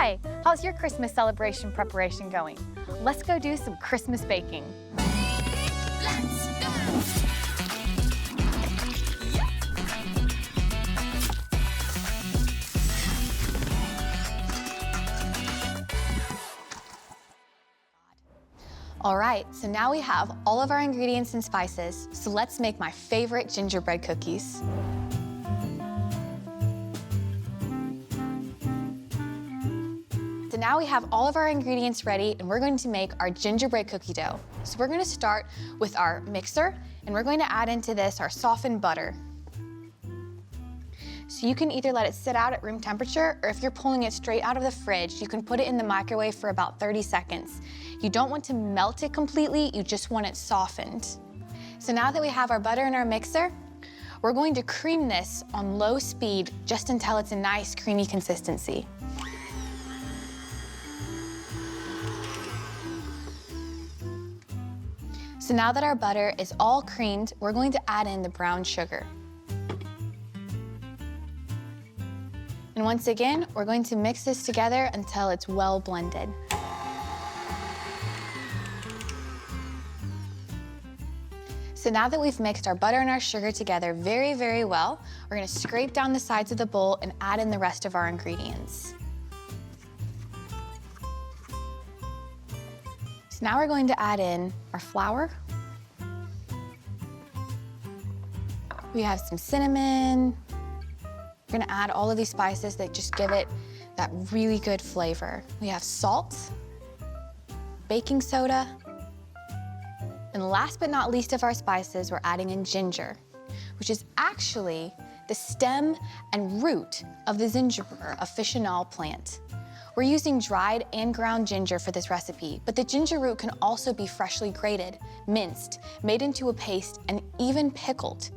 Hi, how's your Christmas celebration preparation going? Let's go do some Christmas baking. Let's go! All right, so now we have all of our ingredients and spices, so let's make my favorite gingerbread cookies. So now we have all of our ingredients ready, and we're going to make our gingerbread cookie dough. So we're going to start with our mixer, and we're going to add into this our softened butter. So you can either let it sit out at room temperature, or if you're pulling it straight out of the fridge, you can put it in the microwave for about 30 seconds. You don't want to melt it completely, you just want it softened. So now that we have our butter in our mixer, we're going to cream this on low speed just until it's a nice creamy consistency. So now that our butter is all creamed, we're going to add in the brown sugar. And once again, we're going to mix this together until it's well blended. So now that we've mixed our butter and our sugar together very, very well, we're gonna scrape down the sides of the bowl and add in the rest of our ingredients. So now we're going to add in our flour. We have some cinnamon. We're gonna add all of these spices that just give it that really good flavor. We have salt, baking soda, and last but not least of our spices, we're adding in ginger, which is actually the stem and root of the gingerbread, a fichinelle plant. We're using dried and ground ginger for this recipe, but the ginger root can also be freshly grated, minced, made into a paste, and even pickled.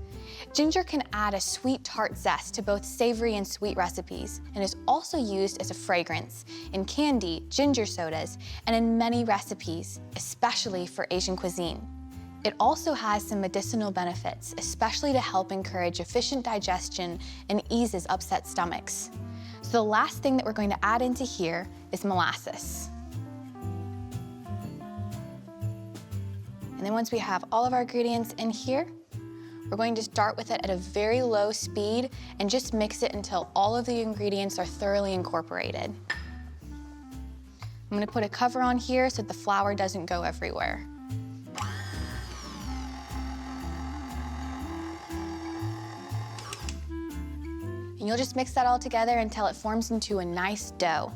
Ginger can add a sweet tart zest to both savory and sweet recipes, and is also used as a fragrance in candy, ginger sodas, and in many recipes, especially for Asian cuisine. It also has some medicinal benefits, especially to help encourage efficient digestion and eases upset stomachs. So the last thing that we're going to add into here is molasses. And then once we have all of our ingredients in here, we're going to start with it at a very low speed and just mix it until all of the ingredients are thoroughly incorporated. I'm gonna put a cover on here so that the flour doesn't go everywhere. And you'll just mix that all together until it forms into a nice dough.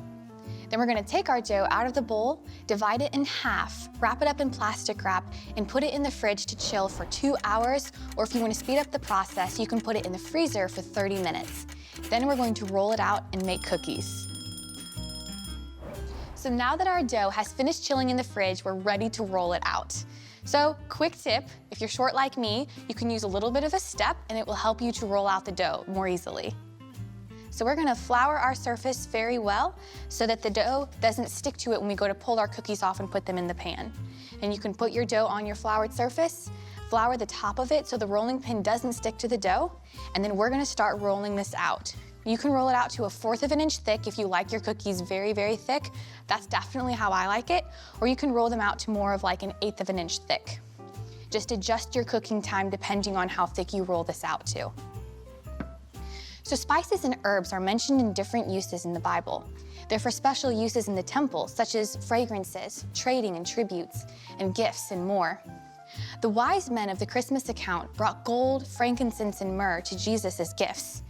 Then we're gonna take our dough out of the bowl, divide it in half, wrap it up in plastic wrap, and put it in the fridge to chill for 2 hours, or if you wanna speed up the process, you can put it in the freezer for 30 minutes. Then we're going to roll it out and make cookies. So now that our dough has finished chilling in the fridge, we're ready to roll it out. So, quick tip, if you're short like me, you can use a little bit of a step and it will help you to roll out the dough more easily. So we're gonna flour our surface very well so that the dough doesn't stick to it when we go to pull our cookies off and put them in the pan. And you can put your dough on your floured surface, flour the top of it so the rolling pin doesn't stick to the dough, and then we're gonna start rolling this out. You can roll it out to 1/4 of an inch thick if you like your cookies very, very thick. That's definitely how I like it. Or you can roll them out to more of like 1/8 of an inch thick. Just adjust your cooking time depending on how thick you roll this out to. So spices and herbs are mentioned in different uses in the Bible. They're for special uses in the temple, such as fragrances, trading and tributes, and gifts and more. The wise men of the Christmas account brought gold, frankincense, and myrrh to Jesus as gifts.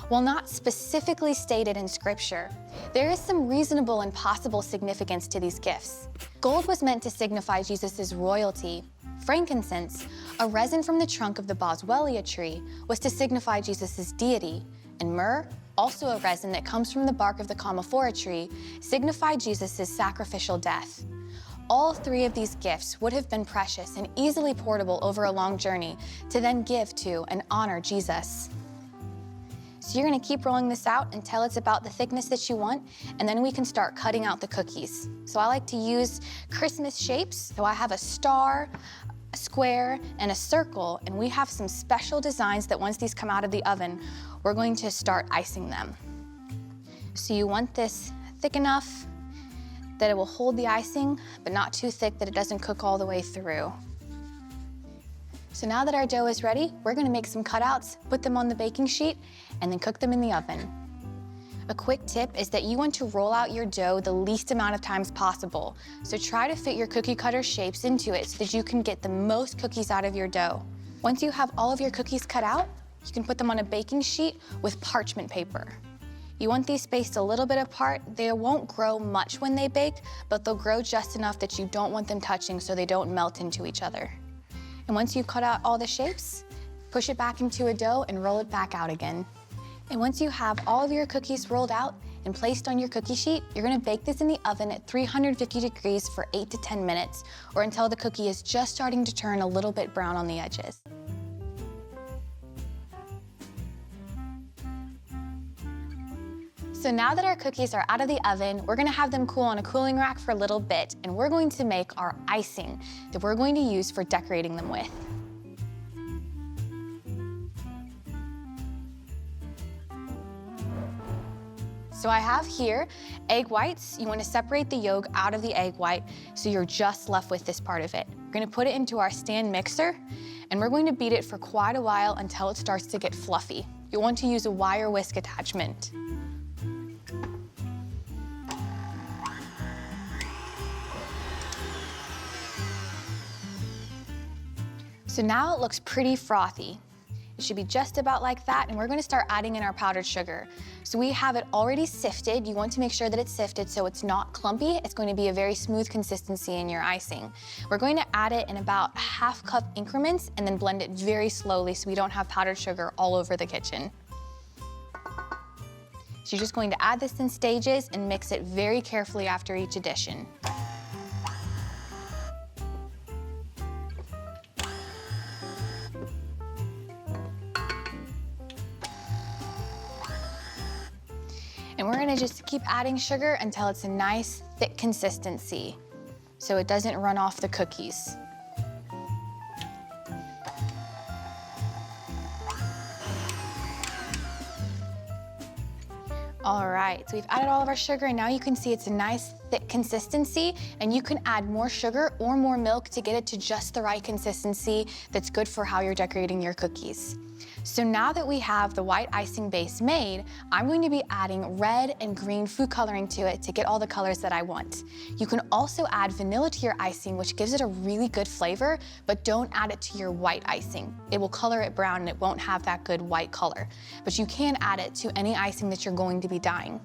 While not specifically stated in Scripture, there is some reasonable and possible significance to these gifts. Gold was meant to signify Jesus' royalty. Frankincense, a resin from the trunk of the boswellia tree, was to signify Jesus' deity. And myrrh, also a resin that comes from the bark of the commiphora tree, signified Jesus' sacrificial death. All three of these gifts would have been precious and easily portable over a long journey to then give to and honor Jesus. So you're gonna keep rolling this out until it's about the thickness that you want, and then we can start cutting out the cookies. So I like to use Christmas shapes. So I have a star, a square, and a circle, and we have some special designs that once these come out of the oven, we're going to start icing them. So you want this thick enough that it will hold the icing, but not too thick that it doesn't cook all the way through. So now that our dough is ready, we're gonna make some cutouts, put them on the baking sheet, and then cook them in the oven. A quick tip is that you want to roll out your dough the least amount of times possible. So try to fit your cookie cutter shapes into it so that you can get the most cookies out of your dough. Once you have all of your cookies cut out, you can put them on a baking sheet with parchment paper. You want these spaced a little bit apart. They won't grow much when they bake, but they'll grow just enough that you don't want them touching so they don't melt into each other. And once you've cut out all the shapes, push it back into a dough and roll it back out again. And once you have all of your cookies rolled out and placed on your cookie sheet, you're gonna bake this in the oven at 350 degrees for 8 to 10 minutes, or until the cookie is just starting to turn a little bit brown on the edges. So now that our cookies are out of the oven, we're gonna have them cool on a cooling rack for a little bit, and we're going to make our icing that we're going to use for decorating them with. So I have here egg whites. You wanna separate the yolk out of the egg white so you're just left with this part of it. We're gonna put it into our stand mixer, and we're going to beat it for quite a while until it starts to get fluffy. You'll want to use a wire whisk attachment. So now it looks pretty frothy. It should be just about like that, and we're gonna start adding in our powdered sugar. So we have it already sifted. You want to make sure that it's sifted so it's not clumpy. It's going to be a very smooth consistency in your icing. We're going to add it in about ½ cup increments and then blend it very slowly so we don't have powdered sugar all over the kitchen. So you're just going to add this in stages and mix it very carefully after each addition. And we're gonna just keep adding sugar until it's a nice, thick consistency, so it doesn't run off the cookies. All right, so we've added all of our sugar, and now you can see it's a nice, thick consistency, and you can add more sugar or more milk to get it to just the right consistency that's good for how you're decorating your cookies. So now that we have the white icing base made, I'm going to be adding red and green food coloring to it to get all the colors that I want. You can also add vanilla to your icing, which gives it a really good flavor, but don't add it to your white icing. It will color it brown and it won't have that good white color. But you can add it to any icing that you're going to be dyeing.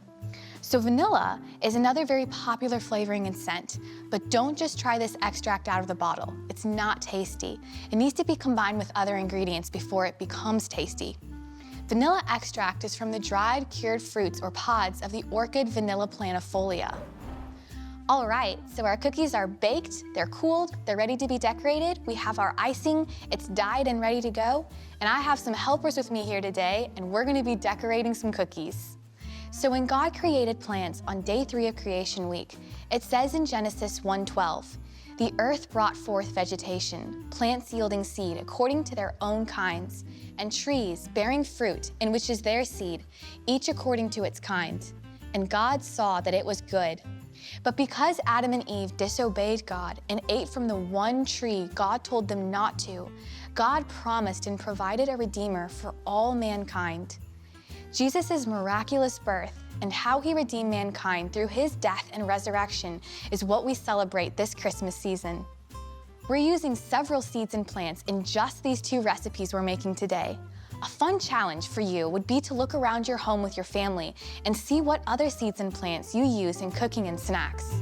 So vanilla is another very popular flavoring and scent, but don't just try this extract out of the bottle. It's not tasty. It needs to be combined with other ingredients before it becomes tasty. Vanilla extract is from the dried, cured fruits or pods of the orchid vanilla planifolia. All right, so our cookies are baked, they're cooled, they're ready to be decorated. We have our icing, it's dyed and ready to go. And I have some helpers with me here today, and we're gonna be decorating some cookies. So when God created plants on day 3 of creation week, it says in Genesis 1:12, "The earth brought forth vegetation, plants yielding seed according to their own kinds, and trees bearing fruit, in which is their seed, each according to its kind. And God saw that it was good." But because Adam and Eve disobeyed God and ate from the one tree God told them not to, God promised and provided a Redeemer for all mankind. Jesus' miraculous birth and how he redeemed mankind through his death and resurrection is what we celebrate this Christmas season. We're using several seeds and plants in just these 2 recipes we're making today. A fun challenge for you would be to look around your home with your family and see what other seeds and plants you use in cooking and snacks.